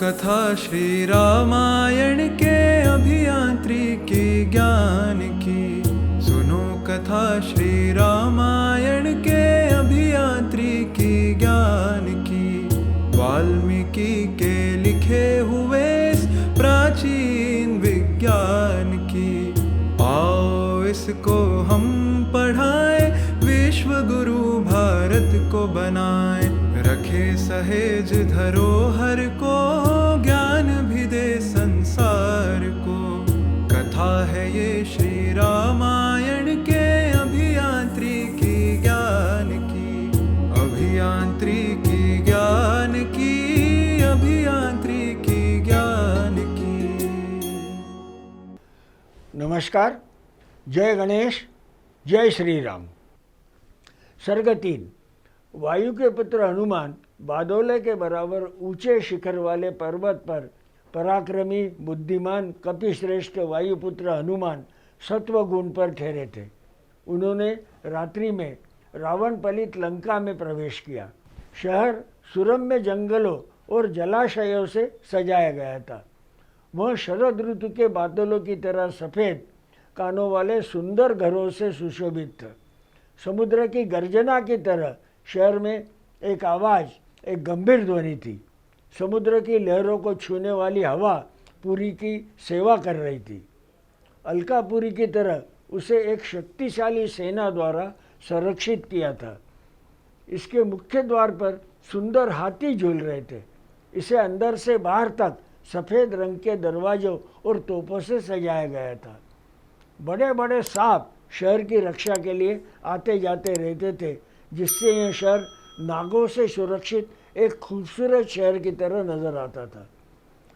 कथा श्री रामायण के अभियांत्रिकी ज्ञान की। सुनो कथा श्री रामायण के अभियांत्रिकी ज्ञान की। वाल्मीकि के लिखे हुए इस प्राचीन विज्ञान की। आओ इसको हम पढ़ाएं, विश्व गुरु भारत को बनाएं। रखे सहेज धरोहर को, ज्ञान भी दे संसार को। कथा है ये श्री रामायण के अभियांत्रिकी ज्ञान की। अभियांत्रिकी ज्ञान की, अभियांत्रिकी ज्ञान की। नमस्कार, जय गणेश, जय श्री राम। सर्ग 3। वायु के पुत्र हनुमान बादोले के बराबर ऊंचे शिखर वाले पर्वत पर पराक्रमी बुद्धिमान कपिश्रेष्ठ वायुपुत्र हनुमान सत्व गुण पर ठहरे थे। उन्होंने रात्रि में रावण पलित लंका में प्रवेश किया। शहर सुरम्य जंगलों और जलाशयों से सजाया गया था। वह शरद ऋतु के बादलों की तरह सफ़ेद कानों वाले सुंदर घरों से सुशोभित था। समुद्र की गर्जना की तरह शहर में एक आवाज़, एक गंभीर ध्वनि थी। समुद्र की लहरों को छूने वाली हवा पुरी की सेवा कर रही थी। अलकापुरी की तरह उसे एक शक्तिशाली सेना द्वारा संरक्षित किया था। इसके मुख्य द्वार पर सुंदर हाथी झूल रहे थे। इसे अंदर से बाहर तक सफ़ेद रंग के दरवाजों और तोपों से सजाया गया था। बड़े बड़े सांप शहर की रक्षा के लिए आते जाते रहते थे, जिससे यह शहर नागों से सुरक्षित एक खूबसूरत शहर की तरह नजर आता था।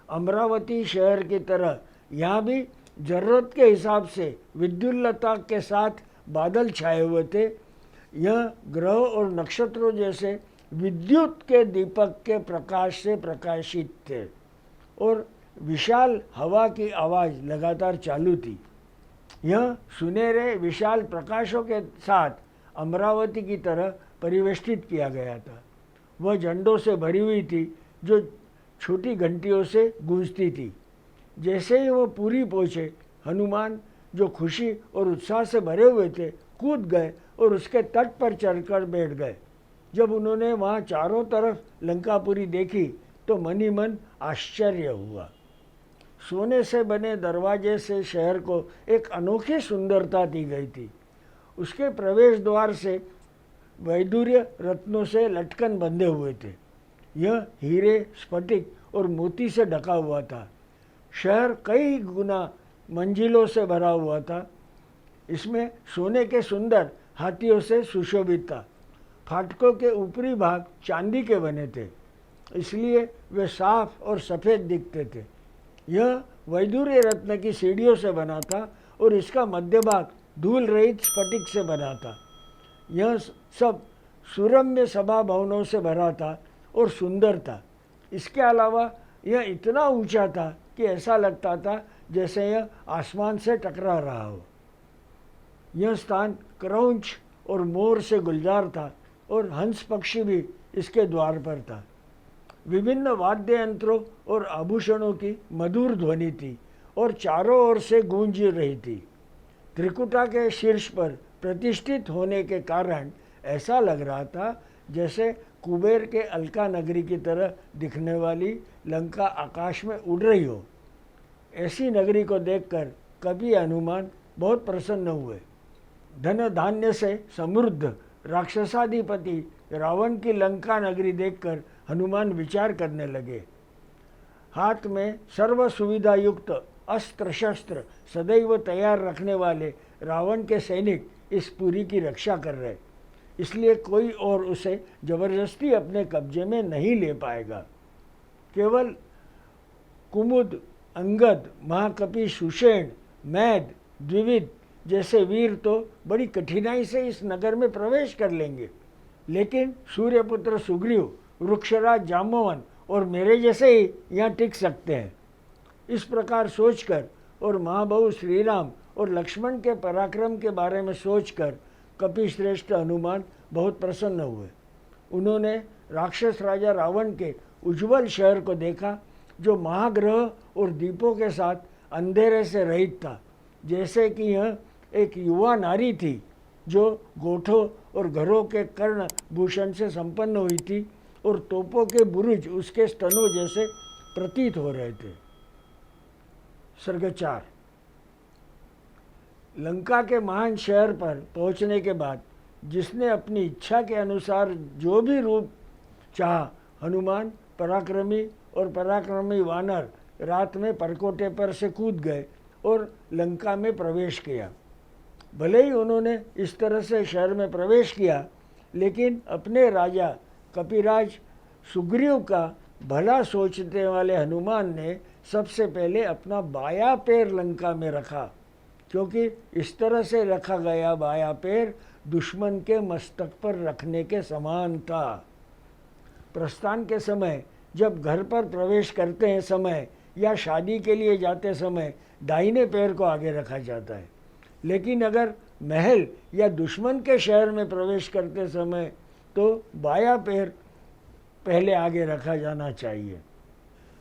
अमरावती शहर की तरह यहाँ भी जरूरत के हिसाब से विद्युल्लता के साथ बादल छाए हुए थे। यह ग्रह और नक्षत्रों जैसे विद्युत के दीपक के प्रकाश से प्रकाशित थे और विशाल हवा की आवाज़ लगातार चालू थी। यह सुनहरे विशाल प्रकाशों के साथ अमरावती की तरह परिवेष्टित किया गया था। वह झंडों से भरी हुई थी जो छोटी घंटियों से गूंजती थी। जैसे ही वो पूरी पहुँचे, हनुमान जो खुशी और उत्साह से भरे हुए थे कूद गए और उसके तट पर चढ़कर बैठ गए। जब उन्होंने वहाँ चारों तरफ लंकापुरी देखी तो मन ही मन आश्चर्य हुआ। सोने से बने दरवाजे से शहर को एक अनोखी सुंदरता दी गई थी। उसके प्रवेश द्वार से वैदूर्य रत्नों से लटकन बंधे हुए थे। यह हीरे, स्फटिक और मोती से ढका हुआ था। शहर कई गुना मंजिलों से भरा हुआ था। इसमें सोने के सुंदर हाथियों से सुशोभित था। फाटकों के ऊपरी भाग चांदी के बने थे, इसलिए वे साफ और सफ़ेद दिखते थे। यह वैदूर्य रत्न की सीढ़ियों से बना था और इसका मध्य भाग धूल रहित स्फटिक से बना था। यह सब सुरम्य सभा भवनों से भरा था और सुंदर था। इसके अलावा यह इतना ऊंचा था कि ऐसा लगता था जैसे यह आसमान से टकरा रहा हो। यह स्थान क्रौंच और मोर से गुलजार था और हंस पक्षी भी इसके द्वार पर था। विभिन्न वाद्य यंत्रों और आभूषणों की मधुर ध्वनि थी और चारों ओर से गूंज रही थी। त्रिकुटा के शीर्ष पर प्रतिष्ठित होने के कारण ऐसा लग रहा था जैसे कुबेर के अलका नगरी की तरह दिखने वाली लंका आकाश में उड़ रही हो। ऐसी नगरी को देखकर कवि हनुमान बहुत प्रसन्न हुए। धन धान्य से समृद्ध राक्षसाधिपति रावण की लंका नगरी देखकर हनुमान विचार करने लगे। हाथ में सर्व सुविधा युक्त अस्त्र शस्त्र सदैव तैयार रखने वाले रावण के सैनिक इस पुरी की रक्षा कर रहे, इसलिए कोई और उसे जबरदस्ती अपने कब्जे में नहीं ले पाएगा। केवल कुमुद, अंगद, महाकपि सुषेण, मैद, द्विविद जैसे वीर तो बड़ी कठिनाई से इस नगर में प्रवेश कर लेंगे, लेकिन सूर्यपुत्र सुग्रीव, वृक्षराज जाम्बवन और मेरे जैसे ही यहाँ टिक सकते हैं। इस प्रकार सोचकर और महाबहु श्रीराम और लक्ष्मण के पराक्रम के बारे में सोचकर कपिश्रेष्ठ हनुमान बहुत प्रसन्न हुए। उन्होंने राक्षस राजा रावण के उज्जवल शहर को देखा जो महाग्रह और दीपों के साथ अंधेरे से रहित था, जैसे कि यह एक युवा नारी थी जो गोठों और घरों के कर्ण भूषण से संपन्न हुई थी और तोपों के बुरुज उसके स्तनों जैसे प्रतीत हो रहे थे। सर्ग 4। लंका के महान शहर पर पहुंचने के बाद जिसने अपनी इच्छा के अनुसार जो भी रूप चाहा, हनुमान, पराक्रमी और पराक्रमी वानर रात में परकोटे पर से कूद गए और लंका में प्रवेश किया। भले ही उन्होंने इस तरह से शहर में प्रवेश किया, लेकिन अपने राजा कपिराज सुग्रीव का भला सोचने वाले हनुमान ने सबसे पहले अपना बायां पैर लंका में रखा, क्योंकि इस तरह से रखा गया बायां पैर दुश्मन के मस्तक पर रखने के समान था। प्रस्थान के समय जब घर पर प्रवेश करते हैं समय या शादी के लिए जाते समय दाहिने पैर को आगे रखा जाता है, लेकिन अगर महल या दुश्मन के शहर में प्रवेश करते समय तो बायां पैर पहले आगे रखा जाना चाहिए।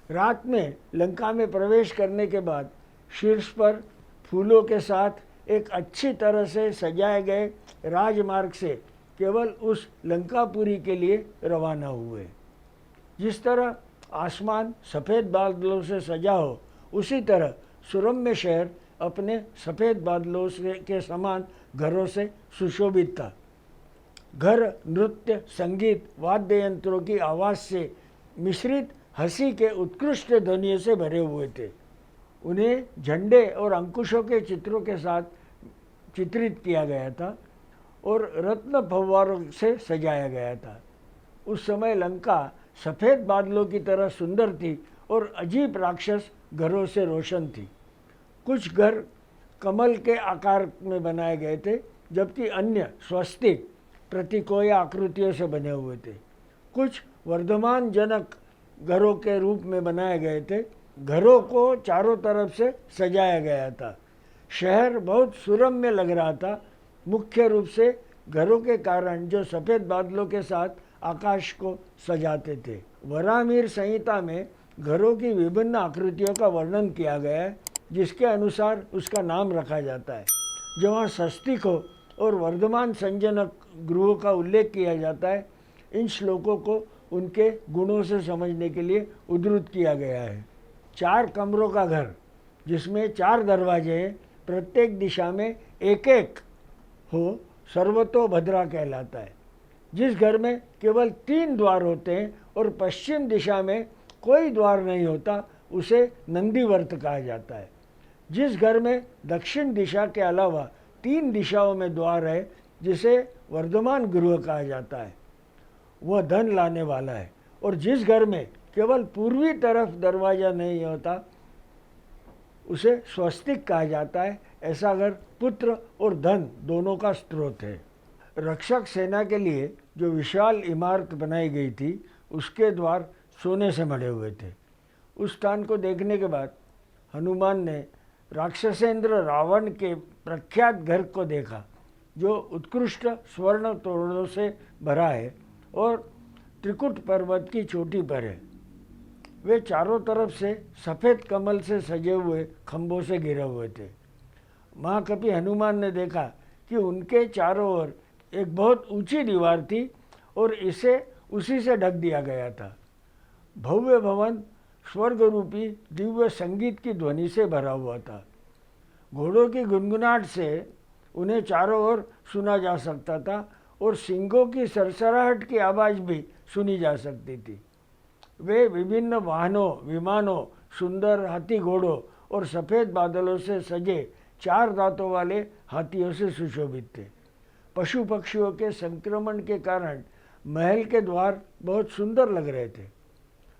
रात में लंका में प्रवेश करने के बाद शीर्ष पर फूलों के साथ एक अच्छी तरह से सजाए गए राजमार्ग से केवल उस लंकापुरी के लिए रवाना हुए। जिस तरह आसमान सफ़ेद बादलों से सजा हो, उसी तरह सुरम्य शहर अपने सफ़ेद बादलों से के समान घरों से सुशोभित था। घर नृत्य, संगीत, वाद्य यंत्रों की आवाज़ से मिश्रित हंसी के उत्कृष्ट ध्वनियों से भरे हुए थे। उन्हें झंडे और अंकुशों के चित्रों के साथ चित्रित किया गया था और रत्न फव्वारों से सजाया गया था। उस समय लंका सफ़ेद बादलों की तरह सुंदर थी और अजीब राक्षस घरों से रोशन थी। कुछ घर कमल के आकार में बनाए गए थे, जबकि अन्य स्वस्तिक प्रतीकों या आकृतियों से बने हुए थे। कुछ वर्धमान जनक घरों के रूप में बनाए गए थे। घरों को चारों तरफ से सजाया गया था। शहर बहुत सुरम्य लग रहा था, मुख्य रूप से घरों के कारण जो सफ़ेद बादलों के साथ आकाश को सजाते थे। वराहमिहिर संहिता में घरों की विभिन्न आकृतियों का वर्णन किया गया है, जिसके अनुसार उसका नाम रखा जाता है। जहाँ स्वस्तिक हो और वर्धमान संजनक गृहों का उल्लेख किया जाता है, इन श्लोकों को उनके गुणों से समझने के लिए उद्धृत किया गया है। 4 कमरों का घर जिसमें 4 दरवाजे हैं, प्रत्येक दिशा में एक एक हो, सर्वतोभद्रा कहलाता है। जिस घर में केवल 3 द्वार होते हैं और पश्चिम दिशा में कोई द्वार नहीं होता, उसे नंदीवर्त कहा जाता है। जिस घर में दक्षिण दिशा के अलावा 3 दिशाओं में द्वार है, जिसे वर्धमान गृह कहा जाता है, वह धन लाने वाला है। और जिस घर में केवल पूर्वी तरफ दरवाज़ा नहीं होता, उसे स्वस्तिक कहा जाता है। ऐसा घर पुत्र और धन दोनों का स्रोत है। रक्षक सेना के लिए जो विशाल इमारत बनाई गई थी, उसके द्वार सोने से मढ़े हुए थे। उस स्थान को देखने के बाद हनुमान ने राक्षसेंद्र रावण के प्रख्यात घर को देखा, जो उत्कृष्ट स्वर्ण तोरणों से भरा है और त्रिकुट पर्वत की चोटी पर है। वे चारों तरफ से सफ़ेद कमल से सजे हुए खंभों से घिरे हुए थे। महाकपि हनुमान ने देखा कि उनके चारों ओर एक बहुत ऊंची दीवार थी और इसे उसी से ढक दिया गया था। भव्य भवन स्वर्ग रूपी दिव्य संगीत की ध्वनि से भरा हुआ था। घोड़ों की गुनगुनाहट से उन्हें चारों ओर सुना जा सकता था और सिंगों की सरसराहट की आवाज़ भी सुनी जा सकती थी। वे विभिन्न वाहनों, विमानों, सुंदर हाथी घोड़ों और सफ़ेद बादलों से सजे 4 दांतों वाले हाथियों से सुशोभित थे। पशु पक्षियों के संक्रमण के कारण महल के द्वार बहुत सुंदर लग रहे थे।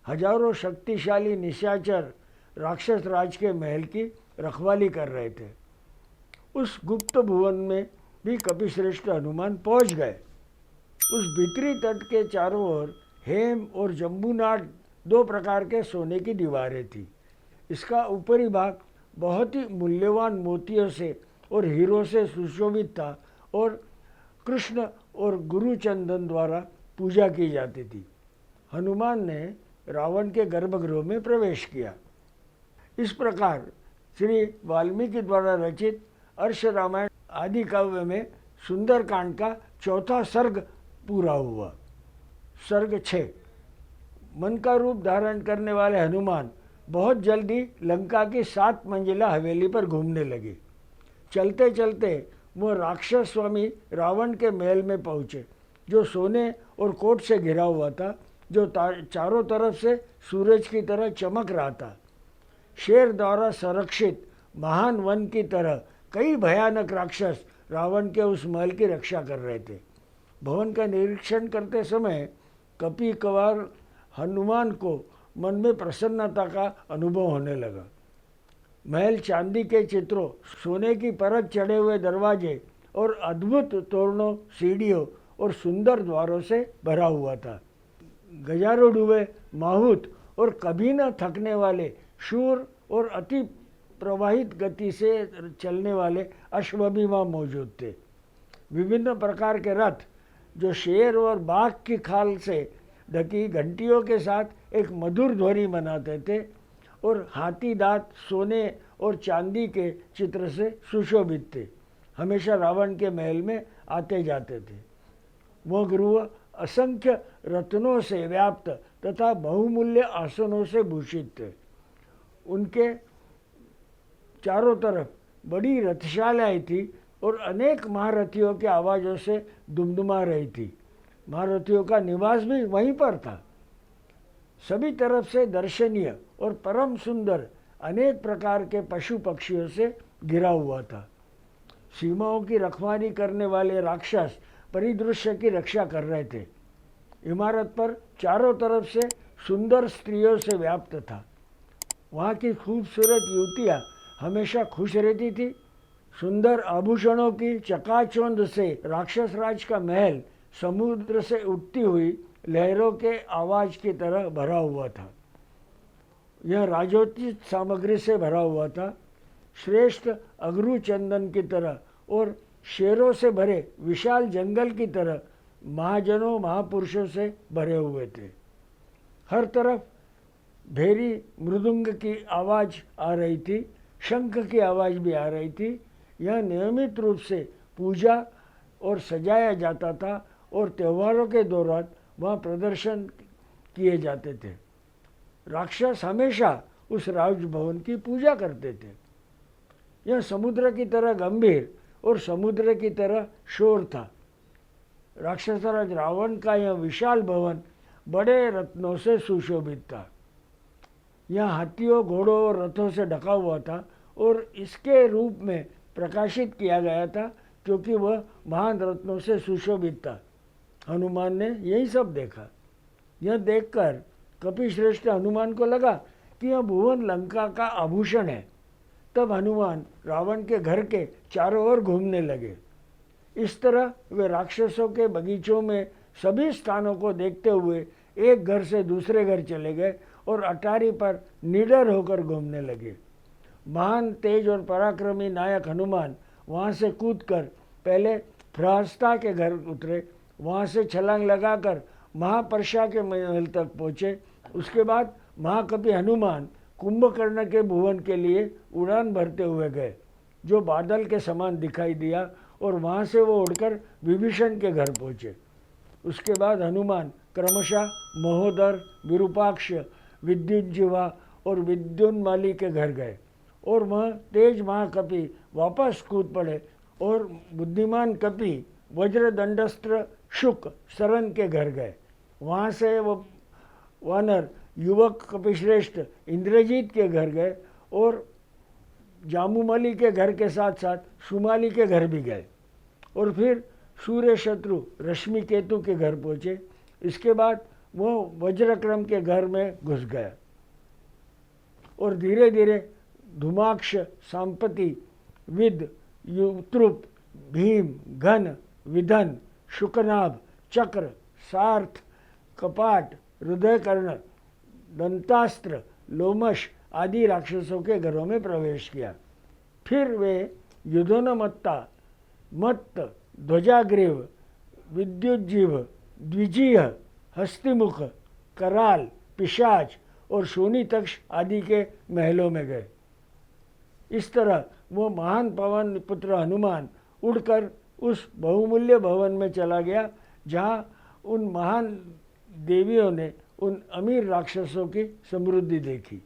हजारों शक्तिशाली निशाचर राक्षस राज के महल की रखवाली कर रहे थे। उस गुप्त भुवन में भी कपिश्रेष्ठ हनुमान पहुंच गए। उस भीतरी तट के चारों ओर हेम और जम्बूनाट 2 प्रकार के सोने की दीवारें थी। इसका ऊपरी भाग बहुत ही मूल्यवान मोतियों से और हीरों से सुशोभित था और कृष्ण और गुरुचंदन द्वारा पूजा की जाती थी। हनुमान ने रावण के गर्भगृह में प्रवेश किया। इस प्रकार श्री वाल्मीकि द्वारा रचित अर्ष रामायण आदि काव्य में सुंदरकांड का चौथा सर्ग पूरा हुआ। सर्ग 6। मन का रूप धारण करने वाले हनुमान बहुत जल्दी लंका की 7 मंजिला हवेली पर घूमने लगे। चलते चलते वह राक्षस स्वामी रावण के महल में पहुँचे, जो सोने और कोट से घिरा हुआ था, जो चारों तरफ से सूरज की तरह चमक रहा था। शेर द्वारा संरक्षित महान वन की तरह कई भयानक राक्षस रावण के उस महल की रक्षा कर रहे थे। भवन का निरीक्षण करते समय कपि कवार हनुमान को मन में प्रसन्नता का अनुभव होने लगा। महल चांदी के चित्रों, सोने की परत चढ़े हुए दरवाजे और अद्भुत तोरणों, सीढ़ियों और सुंदर द्वारों से भरा हुआ था। गजारूढ़ हुए माहुत और कभी न थकने वाले शूर और अति प्रवाहित गति से चलने अश्व अश्व वहाँ मौजूद थे। विभिन्न प्रकार के रथ जो शेर और बाघ की खाल से ढकी घंटियों के साथ एक मधुर ध्वनि बनाते थे, और हाथी दांत सोने और चांदी के चित्र से सुशोभित थे, हमेशा रावण के महल में आते जाते थे। वह गृह असंख्य रत्नों से व्याप्त तथा बहुमूल्य आसनों से भूषित थे। उनके चारों तरफ बड़ी रथशालाएं थी और अनेक महारथियों के आवाज़ों से दुमदुमा रही थी। महारथियों का निवास भी वहीं पर था। सभी तरफ से दर्शनीय और परम सुंदर अनेक प्रकार के पशु पक्षियों से घिरा हुआ था। सीमाओं की रखवाली करने वाले राक्षस परिदृश्य की रक्षा कर रहे थे। इमारत पर चारों तरफ से सुंदर स्त्रियों से व्याप्त था। वहाँ की खूबसूरत युवतियाँ हमेशा खुश रहती थी। सुंदर आभूषणों की चकाचौंध से राक्षस राज का महल समुद्र से उठती हुई लहरों के आवाज की तरह भरा हुआ था। यह राजोचित सामग्री से भरा हुआ था। श्रेष्ठ अगरू चंदन की तरह और शेरों से भरे विशाल जंगल की तरह महाजनों महापुरुषों से भरे हुए थे। हर तरफ भेरी मृदुंग की आवाज़ आ रही थी, शंख की आवाज़ भी आ रही थी। यह नियमित रूप से पूजा और सजाया जाता था और त्योहारों के दौरान वहाँ प्रदर्शन किए जाते थे। राक्षस हमेशा उस राजभवन की पूजा करते थे। यह समुद्र की तरह गंभीर और समुद्र की तरह शोर था। राक्षसराज रावण का यह विशाल भवन बड़े रत्नों से सुशोभित था। यह हाथियों, घोड़ों और रथों से ढका हुआ था और इसके रूप में प्रकाशित किया गया था क्योंकि वह महान रत्नों से सुशोभित था। हनुमान ने यही सब देखा। यह देखकर कपिश्रेष्ठ हनुमान को लगा कि यह भुवन लंका का आभूषण है। तब हनुमान रावण के घर के चारों ओर घूमने लगे। इस तरह वे राक्षसों के बगीचों में सभी स्थानों को देखते हुए एक घर से दूसरे घर चले गए और अटारी पर निडर होकर घूमने लगे। महान तेज और पराक्रमी नायक हनुमान वहाँ से कूदकर पहले प्रहस्ता के घर उतरे, वहाँ से छलांग लगाकर महापर्षा के महल तक पहुँचे। उसके बाद महाकपि हनुमान कुंभकर्ण के भुवन के लिए उड़ान भरते हुए गए, जो बादल के समान दिखाई दिया, और वहाँ से वो उड़कर विभीषण के घर पहुँचे। उसके बाद हनुमान क्रमशः महोदर, विरूपाक्ष, विद्युज्जीवा और विद्युन्माली के घर गए, और वह तेज महाकपि वापस कूद पड़े और बुद्धिमान कपि वज्रदंडस्त्र शुक सरन के घर गए। वहाँ से वो वानर युवक कपिश्रेष्ठ इंद्रजीत के घर गए और जामुमली के घर के साथ साथ सुमाली के घर भी गए, और फिर सूर्य शत्रु रश्मि केतु के घर पहुँचे। इसके बाद वो वज्रक्रम के घर में घुस गया और धीरे धीरे धूमाक्ष, सांपति, विद, युत्रुप, भीम, घन, विधन, शुकनाभ, चक्र, सार्थ, कपाट, हृदयकर्ण, दंतास्त्र, लोमश आदि राक्षसों के घरों में प्रवेश किया। फिर वे युधोन्मत्ता, मत्त, ध्वजाग्रीव, विद्युज्जीव, द्विजीह, हस्तिमुख, कराल, पिशाच और शूनी तक्ष आदि के महलों में गए। इस तरह वो महान पवन पुत्र हनुमान उड़कर उस बहुमूल्य भवन में चला गया जहाँ उन महान देवियों ने उन अमीर राक्षसों की समृद्धि देखी।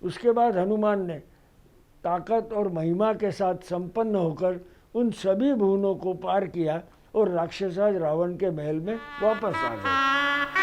उसके बाद हनुमान ने ताकत और महिमा के साथ संपन्न होकर उन सभी भुवनों को पार किया और राक्षसराज रावण के महल में वापस आ गए।